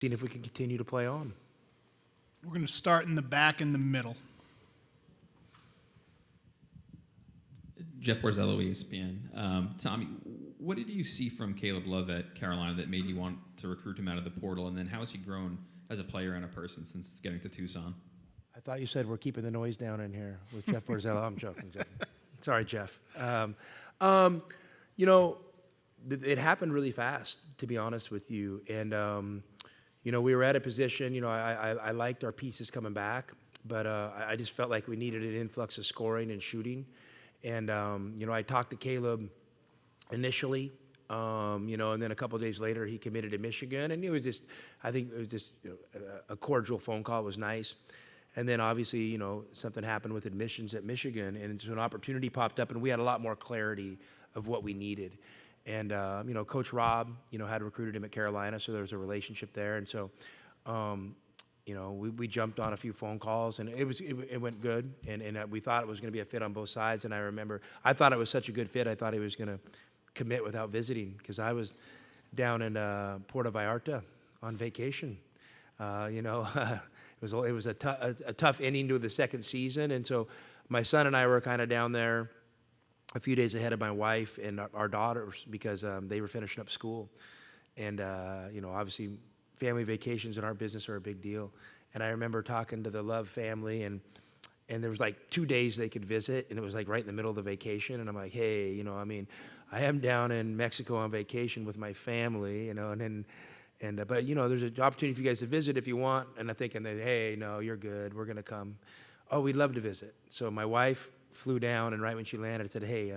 seeing if we can continue to play on. We're going to start in the back in the middle. Jeff Borzello, ESPN. Tommy, what did you see from Caleb Love at Carolina that made you want to recruit him out of the portal? And then how has he grown as a player and a person since getting to Tucson? I thought you said we're keeping the noise down in here with Jeff Borzello. I'm joking. Sorry, Jeff. You know, it happened really fast, to be honest with you. And, you know, we were at a position, you know, I liked our pieces coming back, but I just felt like we needed an influx of scoring and shooting. And, you know, I talked to Caleb initially, you know, and then a couple of days later he committed to Michigan. And it was just, I think it was just a cordial phone call. It was nice. And then obviously, you know, something happened with admissions at Michigan, and so an opportunity popped up, and we had a lot more clarity of what we needed. And, you know, Coach Rob, you know, had recruited him at Carolina, so there was a relationship there. And so, you know, we jumped on a few phone calls, and it went good. And we thought it was going to be a fit on both sides. And I remember, I thought it was such a good fit, I thought he was going to commit without visiting, because I was down in Puerto Vallarta on vacation. You know, it was a tough ending to the second season. And so my son and I were kind of down there a few days ahead of my wife and our daughters, because they were finishing up school. And, you know, obviously family vacations in our business are a big deal. And I remember talking to the Love family, and there was like 2 days they could visit, and it was like right in the middle of the vacation. And I'm like, hey, you know, I mean, I am down in Mexico on vacation with my family, you know, but, you know, there's an opportunity for you guys to visit if you want. And I'm thinking that, hey, no, you're good. We're going to come. Oh, we'd love to visit. So my wife flew down, and right when she landed, said, hey,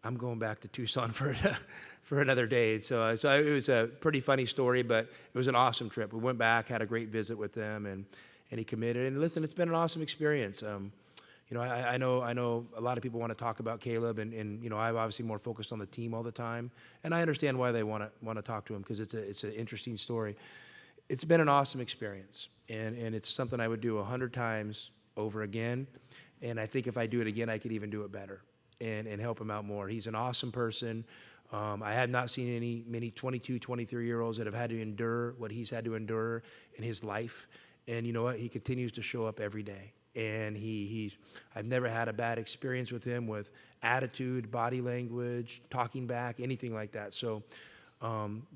I'm going back to Tucson for another day. So it was a pretty funny story, but it was an awesome trip. We went back, had a great visit with them, and he committed. And listen, it's been an awesome experience. You know, I know a lot of people want to talk about Caleb, and you know, I'm obviously more focused on the team all the time, and I understand why they want to talk to him, because it's an interesting story. It's been an awesome experience, and it's something I would do 100 times over again. And I think if I do it again, I could even do it better and help him out more. He's an awesome person. I have not seen many 22, 23-year-olds that have had to endure what he's had to endure in his life. And you know what? He continues to show up every day. And I've never had a bad experience with him, with attitude, body language, talking back, anything like that. So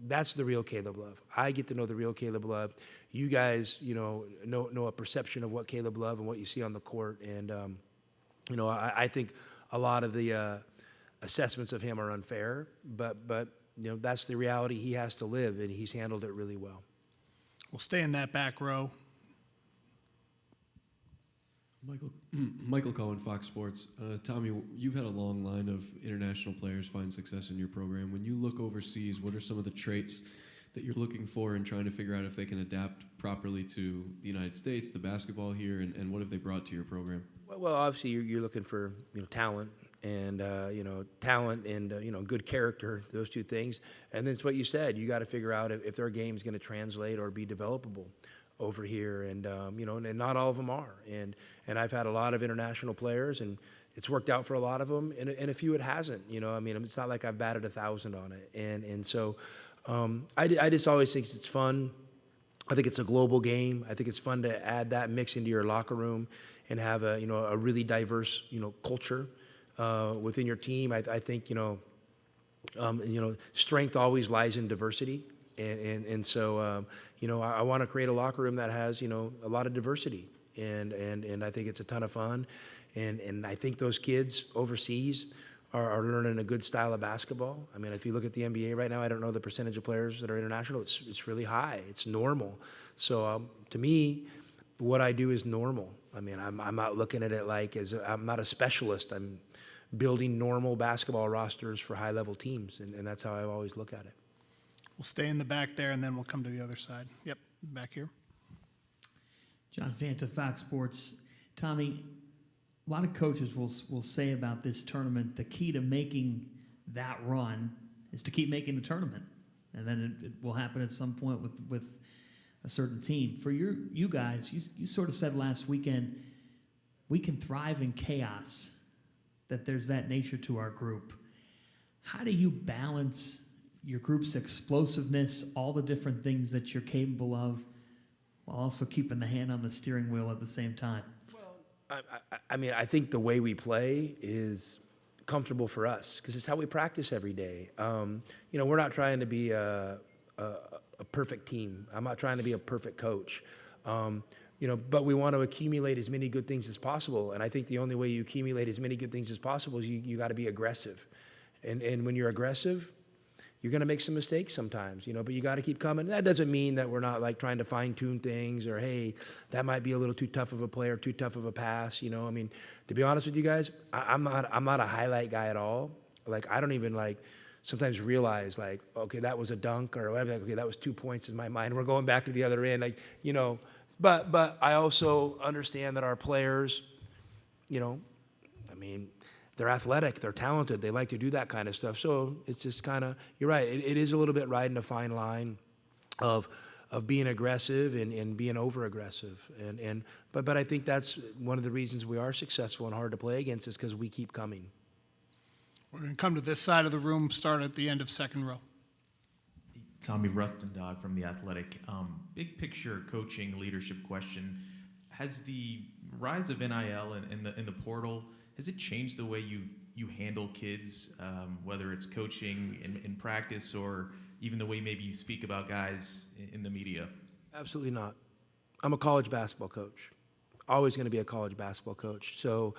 that's the real Caleb Love. I get to know the real Caleb Love. You guys, you know a perception of what Caleb Love and what you see on the court. And, you know, I think a lot of the assessments of him are unfair, but you know, that's the reality he has to live, and he's handled it really well. We'll stay in that back row. Michael Cohen, Fox Sports. Tommy, you've had a long line of international players find success in your program. When you look overseas, what are some of the traits that you're looking for and trying to figure out if they can adapt properly to the United States, the basketball here, and what have they brought to your program? Well, obviously you're looking for, you know, talent and you know, good character, those two things. And then it's what you said. You got to figure out if their game's going to translate or be developable over here, and you know, and not all of them are. And I've had a lot of international players, and it's worked out for a lot of them, and a few it hasn't. You know, I mean, it's not like I've batted 1,000 on it. And so I just always think it's fun. I think it's a global game. I think it's fun to add that mix into your locker room and have a really diverse, you know, culture within your team. I think, you know, strength always lies in diversity. And so, you know, I want to create a locker room that has, you know, a lot of diversity. And I think it's a ton of fun. And I think those kids overseas are learning a good style of basketball. I mean, if you look at the NBA right now, I don't know the percentage of players that are international. It's really high. It's normal. So to me, what I do is normal. I mean, I'm not looking at it like I'm not a specialist. I'm building normal basketball rosters for high-level teams, and that's how I always look at it. We'll stay in the back there, and then we'll come to the other side. Yep, back here. John Fanta, Fox Sports. Tommy, a lot of coaches will say about this tournament, the key to making that run is to keep making the tournament, and then it will happen at some point with a certain team. For you guys, you sort of said last weekend, we can thrive in chaos, that there's that nature to our group. How do you balance your group's explosiveness, all the different things that you're capable of, while also keeping the hand on the steering wheel at the same time? I mean, I think the way we play is comfortable for us because it's how we practice every day. We're not trying to be a perfect team. I'm not trying to be a perfect coach. But we want to accumulate as many good things as possible. And I think the only way you accumulate as many good things as possible is you got to be aggressive. And when you're aggressive, you're going to make some mistakes sometimes, but you got to keep coming. That doesn't mean that we're not like trying to fine tune things or, hey, that might be a little too tough of a play or too tough of a pass. I mean, to be honest with you guys, I'm not a highlight guy at all. Like, I don't even sometimes realize okay, that was a dunk or whatever. Okay, that was 2 points in my mind. We're going back to the other end. But I also understand that our players, they're athletic, they're talented, they like to do that kind of stuff. So it's just kind of, you're right, it is a little bit riding a fine line of being aggressive and being over-aggressive. But I think that's one of the reasons we are successful and hard to play against is because we keep coming. We're going to come to this side of the room, start at the end of second row. Tommy Rustendog from The Athletic. Big picture coaching leadership question. Has the rise of NIL and the portal, has it changed the way you handle kids, whether it's coaching in practice or even the way maybe you speak about guys in the media? Absolutely not. I'm a college basketball coach. Always going to be a college basketball coach. So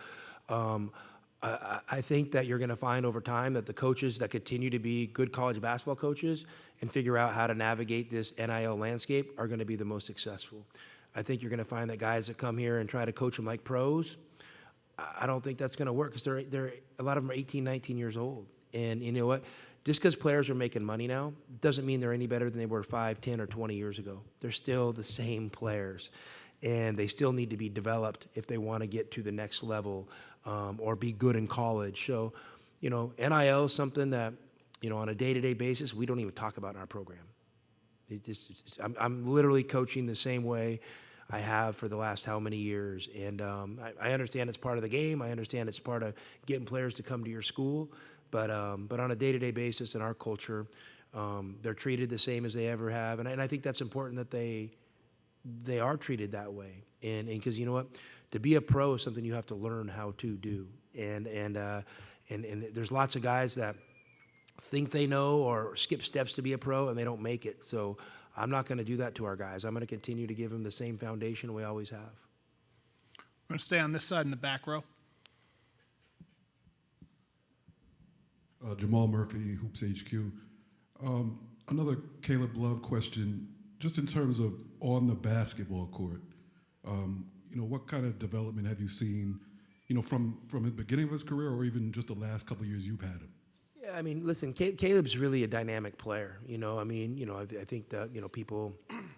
I think that you're going to find over time that the coaches that continue to be good college basketball coaches and figure out how to navigate this NIL landscape are going to be the most successful. I think you're going to find that guys that come here and try to coach them like pros, I don't think that's going to work because they're a lot of them are 18, 19 years old. And you know what? Just because players are making money now doesn't mean they're any better than they were 5, 10, or 20 years ago. They're still the same players. And they still need to be developed if they want to get to the next level or be good in college. So, NIL is something that, on a day-to-day basis, we don't even talk about in our program. I'm literally coaching the same way I have for the last how many years. And I understand it's part of the game. I understand it's part of getting players to come to your school. But on a day-to-day basis in our culture, they're treated the same as they ever have. And I think that's important that they are treated that way. And because you know what? To be a pro is something you have to learn how to do. And there's lots of guys that think they know or skip steps to be a pro and they don't make it. So I'm not going to do that to our guys. I'm going to continue to give them the same foundation we always have. We're going to stay on this side in the back row. Jamal Murphy, Hoops HQ. Another Caleb Love question, just in terms of on the basketball court. What kind of development have you seen, from the beginning of his career or even just the last couple of years you've had him? Yeah, I mean, listen, Caleb's really a dynamic player. I think that, people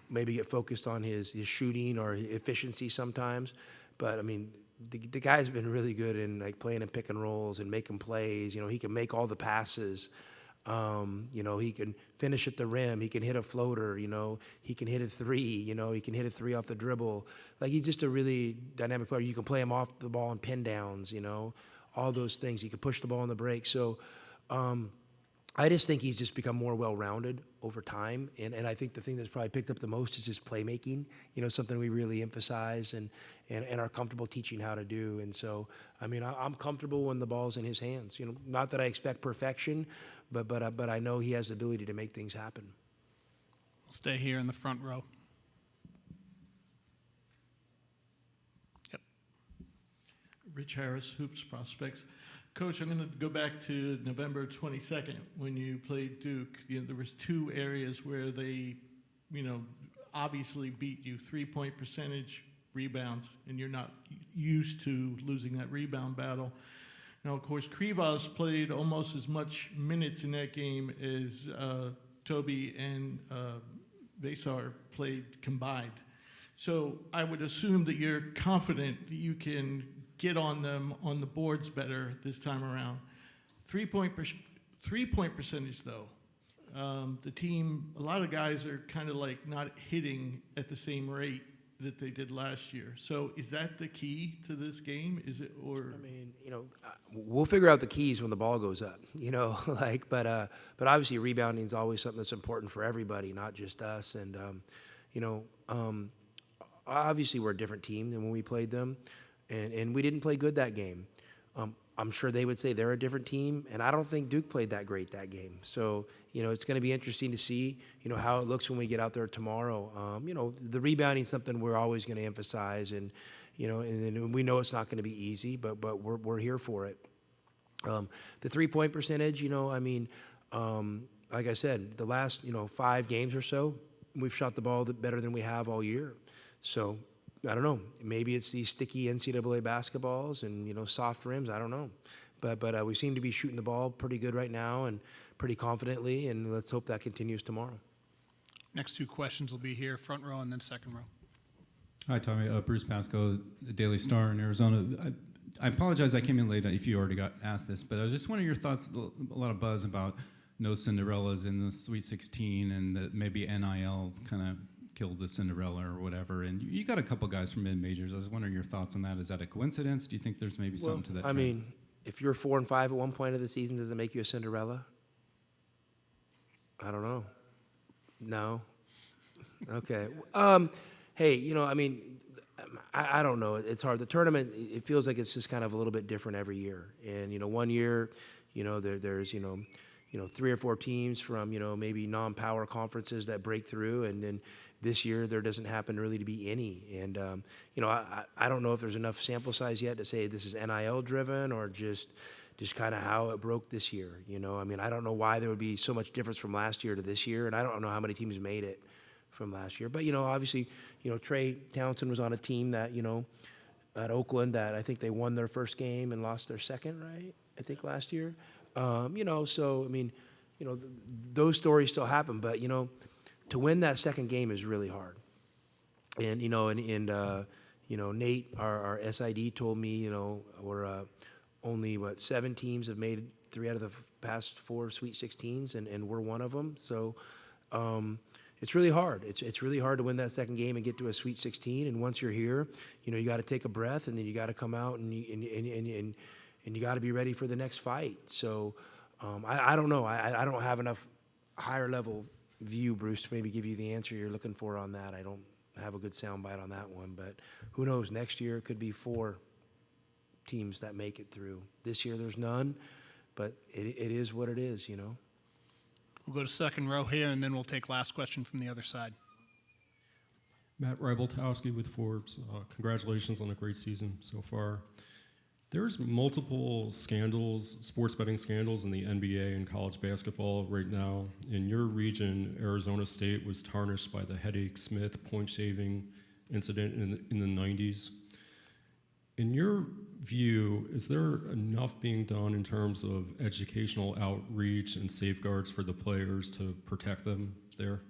maybe get focused on his shooting or efficiency sometimes. But, I mean, the guy's been really good in, playing in pick and rolls and making plays. He can make all the passes. He can finish at the rim. He can hit a floater. He can hit a three. He can hit a three off the dribble. He's just a really dynamic player. You can play him off the ball in pin downs. All those things. He can push the ball in the break. So I just think he's just become more well-rounded over time. And I think the thing that's probably picked up the most is his playmaking. Something we really emphasize and are comfortable teaching how to do. And so, I mean, I'm comfortable when the ball's in his hands. Not that I expect perfection, but I know he has the ability to make things happen. We'll stay here in the front row. Yep. Rich Harris, Hoops Prospects. Coach, I'm going to go back to November 22nd when you played Duke. There was 2 areas where they, obviously beat you: 3-point percentage, rebounds, and you're not used to losing that rebound battle. Now, of course, Krivas played almost as much minutes in that game as Toby and Vesar played combined. So I would assume that you're confident that you can get on them on the boards better this time around. 3-point percentage, though. The team, a lot of guys are kind of not hitting at the same rate that they did last year. So is that the key to this game? Is it, or? I mean, we'll figure out the keys when the ball goes up, but obviously rebounding is always something that's important for everybody, not just us. And, obviously we're a different team than when we played them, and we didn't play good that game. I'm sure they would say they're a different team, and I don't think Duke played that great that game. So, it's going to be interesting to see, how it looks when we get out there tomorrow. The rebounding is something we're always going to emphasize, and we know it's not going to be easy, but we're here for it. The 3-point percentage, like I said, the last 5 games or so, we've shot the ball better than we have all year. So I don't know. Maybe it's these sticky NCAA basketballs and soft rims. I don't know, but we seem to be shooting the ball pretty good right now and pretty confidently, and let's hope that continues tomorrow. Next 2 questions will be here, front row and then second row. Hi, Tommy. Bruce Pasco, the Daily Star in Arizona. I apologize I came in late if you already got asked this, but I was just wondering your thoughts, a lot of buzz about no Cinderellas in the Sweet 16 and that maybe NIL kind of killed the Cinderella or whatever. And you got a couple guys from mid-majors. I was wondering your thoughts on that. Is that a coincidence? Do you think there's maybe something to that trend? I mean, if you're 4 and 5 at one point of the season, does it make you a Cinderella? I don't know. No. Okay. Hey, I don't know. It's hard. The tournament, it feels like it's just kind of a little bit different every year. And, one year, there's 3 or 4 teams from, maybe non-power conferences that break through. And then this year, there doesn't happen really to be any. And, I don't know if there's enough sample size yet to say this is NIL driven or just kind of how it broke this year. I don't know why there would be so much difference from last year to this year. And I don't know how many teams made it from last year. But, obviously, Trey Townsend was on a team that, at Oakland that I think they won their first game and lost their second, right? I think last year. Those stories still happen. But, to win that second game is really hard. And, Nate, our SID told me, we're only, 7 teams have made 3 out of the past 4 Sweet 16s, and we're one of them. So, it's really hard. It's really hard to win that second game and get to a Sweet 16. And once you're here, you got to take a breath, and then you got to come out and you got to be ready for the next fight. So I don't know. I don't have enough higher level view, Bruce, to maybe give you the answer you're looking for on that. I don't have a good soundbite on that one, but who knows? Next year it could be 4 teams that make it through. This year there's none, but it is what it is. We'll go to second row here, and then we'll take last question from the other side. Matt Rybaltowski with Forbes. Congratulations on a great season so far. There's multiple scandals, sports betting scandals in the NBA and college basketball right now. In your region, Arizona State was tarnished by the Headache Smith point-shaving incident in the 90s. In your view, is there enough being done in terms of educational outreach and safeguards for the players to protect them there?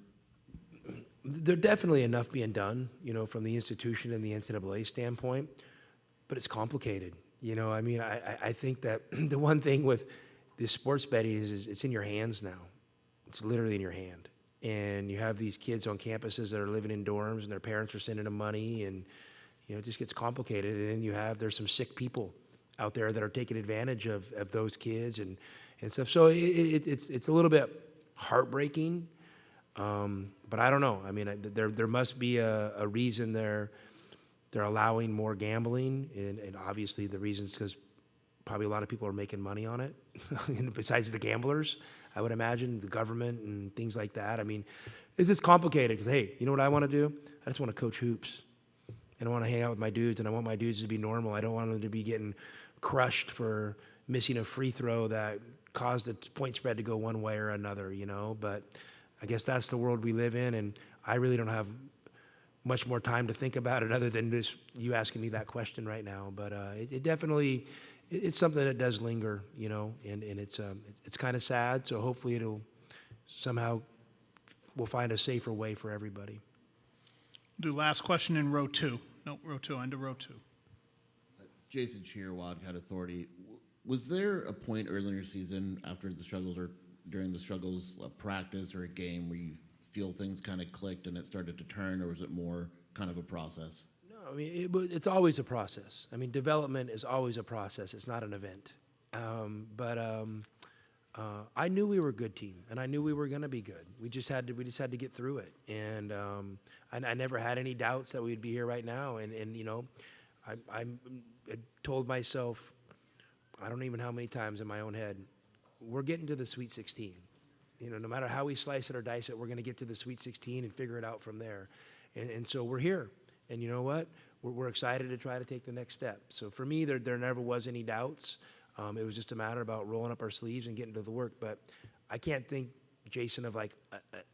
There's definitely enough being done, from the institution and the NCAA standpoint, but it's complicated. I think that the one thing with this sports betting is it's in your hands now. It's literally in your hand. And you have these kids on campuses that are living in dorms and their parents are sending them money, and it just gets complicated. And then there's some sick people out there that are taking advantage of those kids and stuff. So it's a little bit heartbreaking, but I don't know. There must be a reason they're allowing more gambling, and obviously the reason is because probably a lot of people are making money on it, besides the gamblers, I would imagine, the government and things like that. It's just complicated because, hey, you know what I want to do? I just want to coach hoops. And I want to hang out with my dudes, and I want my dudes to be normal. I don't want them to be getting crushed for missing a free throw that caused the point spread to go one way or another, But I guess that's the world we live in, and I really don't have much more time to think about it other than this, you asking me that question right now. But it definitely, it's something that does linger, and it's kind of sad. So hopefully it'll somehow, we'll find a safer way for everybody. Do last question in row 2. No, row 2, into row 2. Jason Shear, Wildcat Authority. Was there a point earlier in the season after the struggles or during the struggles, a practice or a game where you feel things kind of clicked and it started to turn, or was it more kind of a process? No, I mean, it's always a process. I mean, development is always a process. It's not an event. I knew we were a good team, and I knew we were going to be good. We just had to get through it. And I never had any doubts that we'd be here right now. And you know, I told myself, I don't even know how many times in my own head, we're getting to the Sweet 16. You know, no matter how we slice it or dice it, we're going to get to the Sweet 16 and figure it out from there. And so we're here. And you know what? We're excited to try to take the next step. So for me, there never was any doubts. It was just a matter about rolling up our sleeves and getting to the work. But I can't think, Jason, of like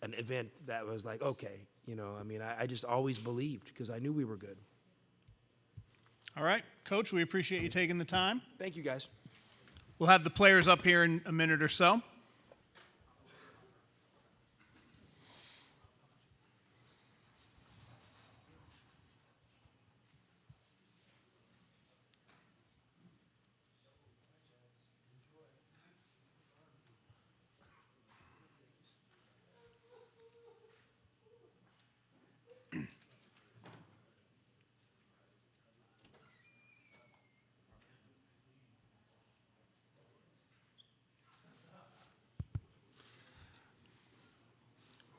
an event that was like, okay, you know, I mean, I just always believed because I knew we were good. All right, Coach, we appreciate you taking the time. Thank you, guys. We'll have the players up here in a minute or so.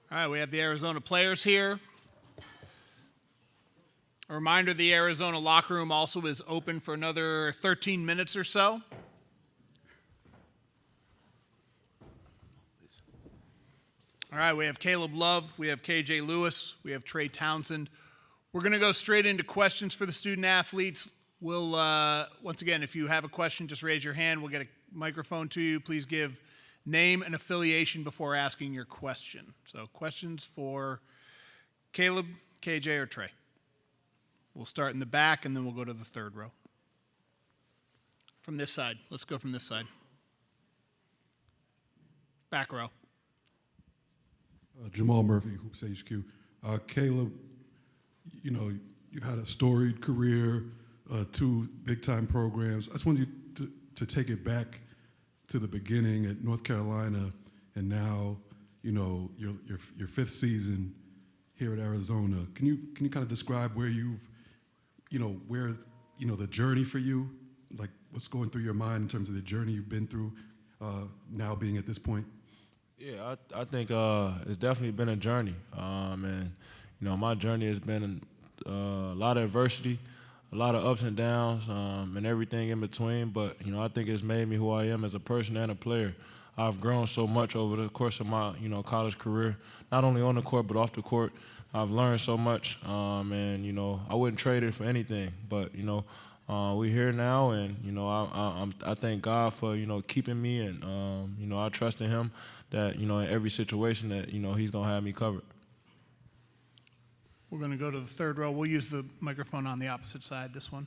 All right, we have the Arizona players here. A reminder, the Arizona locker room also is open for another 13 minutes or so. All right, we have Caleb Love, we have KJ Lewis, we have Trey Townsend. We're going to go straight into questions for the student athletes. We'll, once again, if you have a question, just raise your hand. We'll get a microphone to you. Please give name and affiliation before asking your question. So questions for Caleb, KJ, or Trey. We'll start in the back, and then we'll go to the third row. From this side. Let's go from this side. Back row. Jamal Murphy, Hoops HQ. Caleb, you know, you've had a storied career, 2 big-time programs. I just wanted you to take it back to the beginning at North Carolina, and now, you know, your 5th season here at Arizona. Can you kind of describe where you've, you know, where's, you know, the journey for you, like what's going through your mind in terms of the journey you've been through, now being at this point? Yeah, I think it's definitely been a journey, and you know, my journey has been a lot of adversity, a lot of ups and downs, and everything in between. But you know, I think it's made me who I am as a person and a player. I've grown so much over the course of my, you know, college career, not only on the court but off the court. I've learned so much, and you know, I wouldn't trade it for anything. But you know, we're here now, and you know, I thank God for, you know, keeping me, and you know, I trust in Him that, you know, in every situation that, you know, He's gonna have me covered. We're going to go to the third row. We'll use the microphone on the opposite side, this one.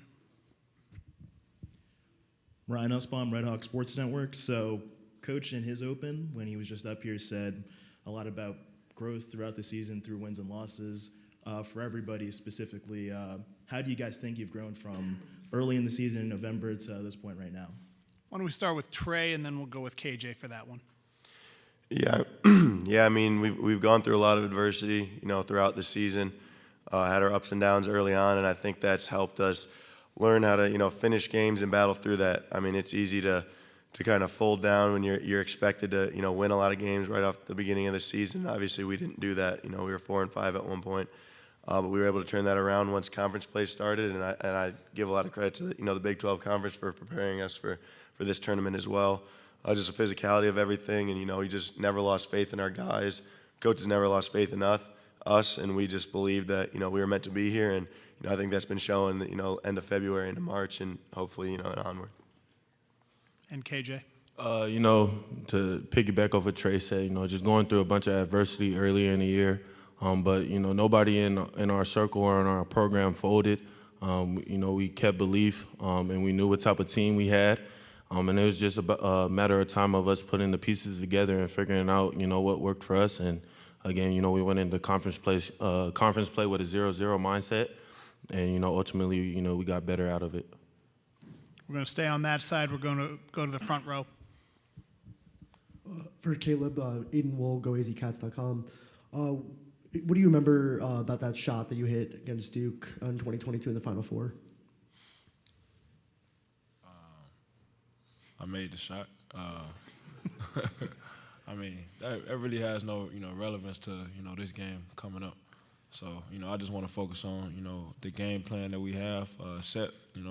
Ryan Usbaum, Red Hawk Sports Network. So, Coach in his open, when he was just up here, said a lot about growth throughout the season through wins and losses. For everybody specifically, how do you guys think you've grown from early in the season in November to this point right now? Why don't we start with Trey, and then we'll go with KJ for that one. Yeah, yeah. I mean, we've gone through a lot of adversity, you know, throughout the season. Had our ups and downs early on, and I think that's helped us learn how to, you know, finish games and battle through that. I mean, it's easy to kind of fold down when you're expected to, you know, win a lot of games right off the beginning of the season. Obviously, we didn't do that. You know, we were 4-5 at one point, but we were able to turn that around once conference play started. And I give a lot of credit to the, you know, the Big 12 Conference for preparing us for this tournament as well. Just the physicality of everything, and you know, we just never lost faith in our guys. Coaches never lost faith in us, and we just believed that, you know, we were meant to be here, and you know, I think that's been shown, you know, end of February into March, and hopefully, you know, and onward. And KJ? You know, to piggyback off what Trey said, you know, just going through a bunch of adversity earlier in the year, but you know, nobody in our circle or in our program folded. You know, we kept belief, and we knew what type of team we had. And it was just a matter of time of us putting the pieces together and figuring out, you know, what worked for us. And again, you know, we went into conference play with a 0-0 mindset, and you know, ultimately, you know, we got better out of it. We're going to stay on that side. We're going to go to the front row. For Caleb, Aiden Wool, GoEasyCats.com. What do you remember about that shot that you hit against Duke in 2022 in the Final Four? I made the shot. I mean, that really has no, relevance to, this game coming up. So, I just want to focus on, the game plan that we have set, and,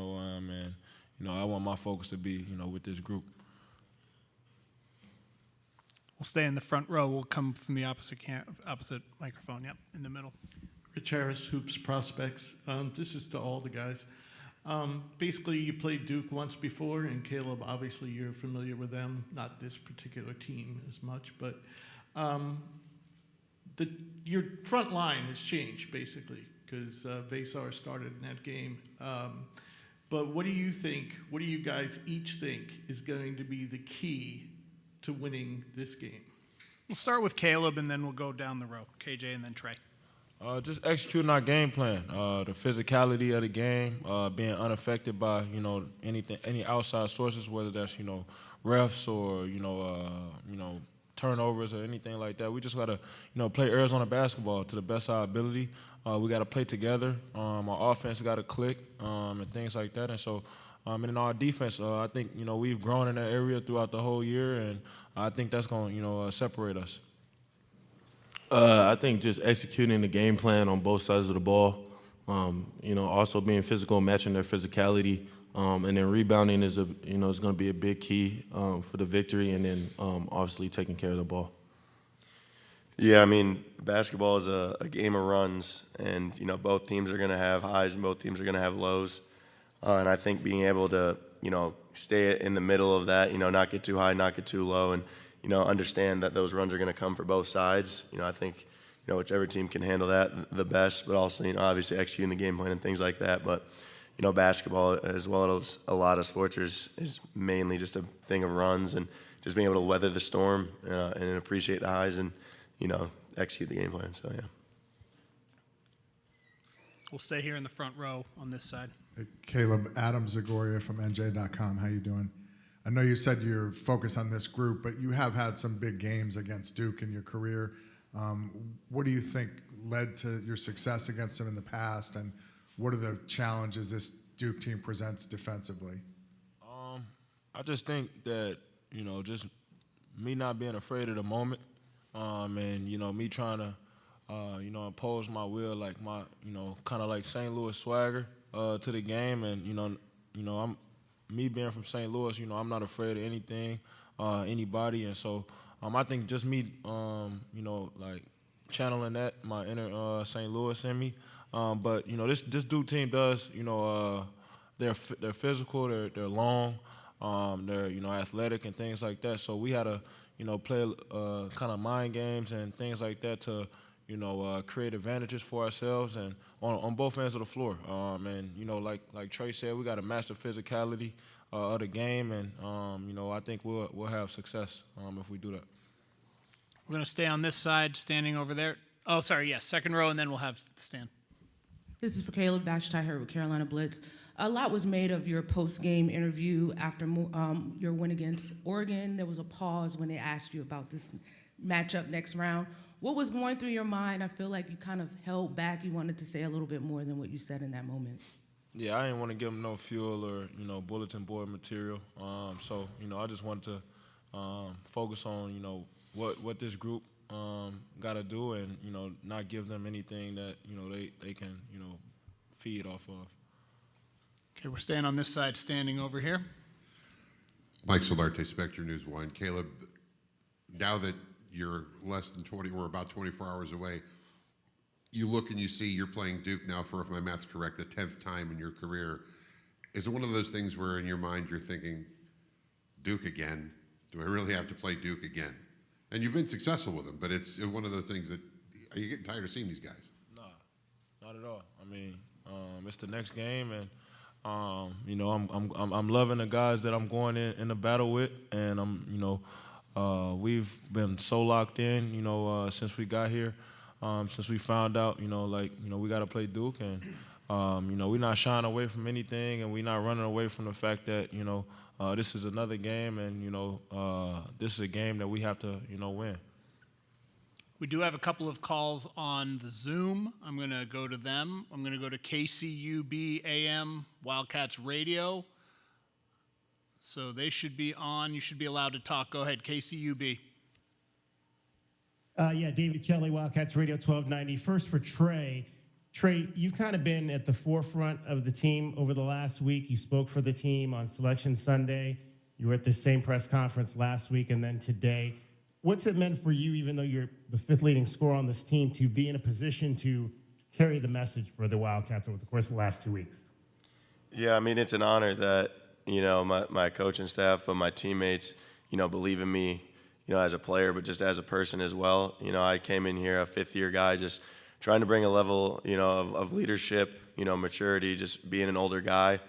I want my focus to be, with this group. We'll stay in the front row. We'll come from the opposite microphone. Yep, in the middle. Rich Harris, Hoops Prospects. This is to all the guys. Basically, you played Duke once before, and Caleb, obviously you're familiar with them. Not this particular team as much, but your front line has changed, basically, because Vasar started in that game. But what do you guys each think is going to be the key to winning this game? We'll start with Caleb, and then we'll go down the row. KJ and then Trey. Just executing our game plan, the physicality of the game, being unaffected by any outside sources, whether that's refs or turnovers or anything like that. We just gotta play Arizona basketball to the best of our ability. We gotta play together. Our offense gotta click and things like that. And so, and in our defense, I think we've grown in that area throughout the whole year, and I think that's gonna separate us. I think just executing the game plan on both sides of the ball, also being physical, matching their physicality, and then rebounding is is going to be a big key for the victory, and then obviously taking care of the ball. Yeah, I mean, basketball is a game of runs, and both teams are going to have highs and both teams are going to have lows, and I think being able to stay in the middle of that, not get too high, not get too low, and understand that those runs are going to come for both sides. I think, whichever team can handle that the best, but also, obviously executing the game plan and things like that. But, basketball, as well as a lot of sports, is mainly just a thing of runs and just being able to weather the storm and appreciate the highs and, execute the game plan. So, yeah. We'll stay here in the front row on this side. Hey, Caleb, Adam Zagoria from NJ.com. How you doing? I know you said you're focused on this group, but you have had some big games against Duke in your career. What do you think led to your success against them in the past, and what are the challenges this Duke team presents defensively? I just think that, just me not being afraid of the moment, and, me trying to, impose my will, like my, kind of like St. Louis swagger to the game, and, me being from St. Louis, I'm not afraid of anything, anybody, and so I think just me, like channeling that, my inner St. Louis in me. But this Duke team does, they're physical, they're long, they're athletic and things like that. So we had to play kind of mind games and things like that to create advantages for ourselves and on both ends of the floor. And like Trey said, we got to match the physicality of the game, and I think we'll have success if we do that. We're going to stay on this side, standing over there. Oh, sorry, yes, second row, and then we'll have the stand. This is for Caleb Bashtai with Carolina Blitz. A lot was made of your post-game interview after your win against Oregon. There was a pause when they asked you about this matchup next round. What was going through your mind? I feel like you kind of held back. You wanted to say a little bit more than what you said in that moment. Yeah, I didn't want to give them no fuel or, bulletin board material. So, I just wanted to focus on, what this group got to do and, not give them anything that, they can, feed off of. Okay, we're staying on this side, standing over here. Mike Solarte, Spectre News 1. Caleb, now that you're less than 20, we're about 24 hours away, you look and you see you're playing Duke now for, if my math's correct, the 10th time in your career. Is it one of those things where in your mind you're thinking, Duke again? Do I really have to play Duke again? And you've been successful with them, but it's one of those things that, are you getting tired of seeing these guys? No, not at all. I mean, it's the next game, and I'm loving the guys that I'm going in the battle with, and we've been so locked in, since we got here, since we found out, we got to play Duke, and we're not shying away from anything, and we're not running away from the fact that this is another game, and this is a game that we have to win. We do have a couple of calls on the Zoom. I'm going to go to them. I'm going to go to KCUB AM Wildcats Radio. So they should be on. You should be allowed to talk. Go ahead, KCUB. Yeah, David Kelly, Wildcats Radio 1290. First for Trey. Trey, you've kind of been at the forefront of the team over the last week. You spoke for the team on Selection Sunday. You were at the same press conference last week and then today. What's it meant for you, even though you're the fifth leading scorer on this team, to be in a position to carry the message for the Wildcats over the course of the last 2 weeks? Yeah, I mean, it's an honor that, my coaching staff, but my teammates, believe in me, as a player, but just as a person as well. I came in here a fifth-year guy, just trying to bring a level, of leadership, maturity, just being an older guy,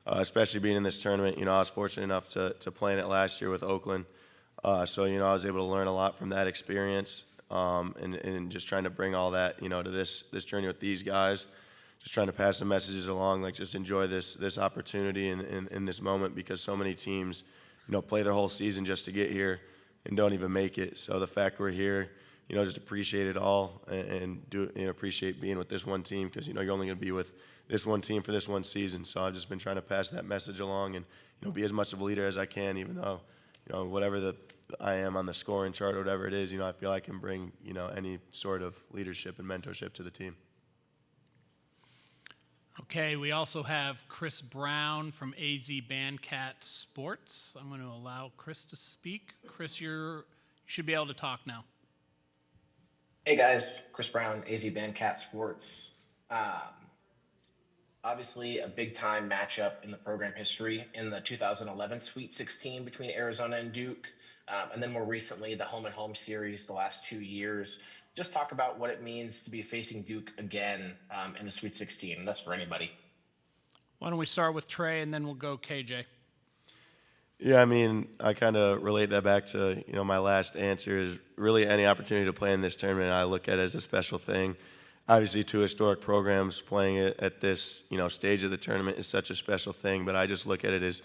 especially being in this tournament. I was fortunate enough to play in it last year with Oakland. So, I was able to learn a lot from that experience, and just trying to bring all that, to this journey with these guys, just trying to pass the messages along, like just enjoy this opportunity in this moment, because so many teams, play their whole season just to get here and don't even make it. So the fact we're here, just appreciate it all and appreciate being with this one team, because, you're only going to be with this one team for this one season. So I've just been trying to pass that message along and, be as much of a leader as I can, even though, whatever I am on the scoring chart or whatever it is, I feel I can bring, any sort of leadership and mentorship to the team. Okay, we also have Chris Brown from AZ Bandcat Sports. I'm going to allow Chris to speak. Chris, you should be able to talk now. Hey guys, Chris Brown, AZ Bandcat Sports. Obviously a big time matchup in the program history in the 2011 Sweet 16 between Arizona and Duke. And then more recently, the home and home series the last 2 years. Just talk about what it means to be facing Duke again in the Sweet 16. That's for anybody. Why don't we start with Trey and then we'll go KJ. Yeah, I mean, I kind of relate that back to, my last answer is really any opportunity to play in this tournament, I look at it as a special thing. Obviously, two historic programs playing it at this, stage of the tournament is such a special thing, but I just look at it as,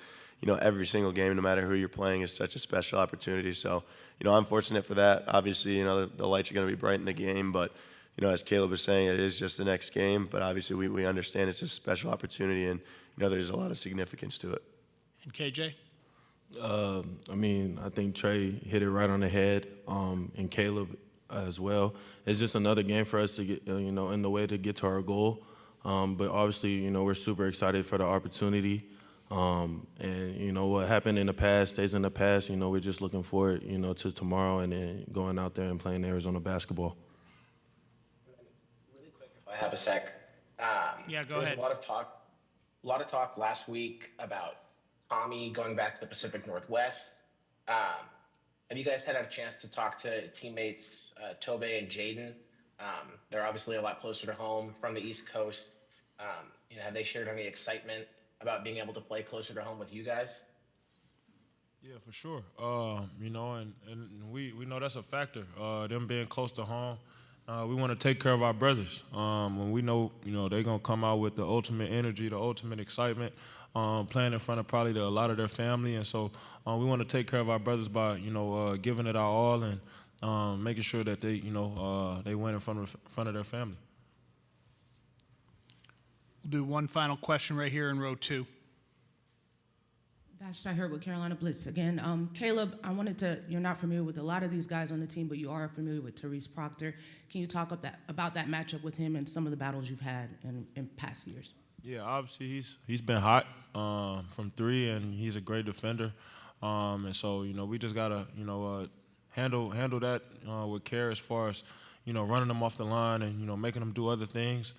every single game, no matter who you're playing, is such a special opportunity. So, I'm fortunate for that. Obviously, the lights are going to be bright in the game, but, as Caleb was saying, it is just the next game. But obviously, we understand it's a special opportunity, and, there's a lot of significance to it. And KJ? I mean, I think Trey hit it right on the head, and Caleb as well. It's just another game for us to get, in the way to get to our goal. But obviously, we're super excited for the opportunity. And, what happened in the past stays in the past. We're just looking forward, to tomorrow and then going out there and playing Arizona basketball. Really quick, if I have a sec. Yeah, go there was ahead. A lot of talk last week about Tommy going back to the Pacific Northwest. Have you guys had a chance to talk to teammates Tobe and Jaden? They're obviously a lot closer to home from the East Coast. Have they shared any excitement about being able to play closer to home with you guys? Yeah, for sure. And we know that's a factor. Them being close to home, we want to take care of our brothers. When we know, they're gonna come out with the ultimate energy, the ultimate excitement, playing in front of probably a lot of their family, and so we want to take care of our brothers by, giving it our all and making sure that they, they win in front of their family. We'll do one final question right here in row 2. Vashti Hurt with Carolina Blitz again. Caleb, you're not familiar with a lot of these guys on the team, but you are familiar with Therese Proctor. Can you talk about that matchup with him and some of the battles you've had in past years? Yeah, obviously he's been hot from 3, and he's a great defender. And so, we just got to, handle that with care as far as, running them off the line and, making them do other things,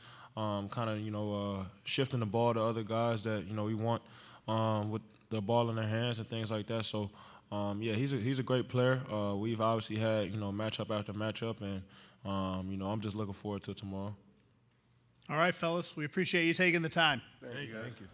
shifting the ball to other guys that, we want with the ball in their hands and things like that. So, yeah, he's a great player. We've obviously had, matchup after matchup, and, I'm just looking forward to tomorrow. All right, fellas, we appreciate you taking the time. Thank you.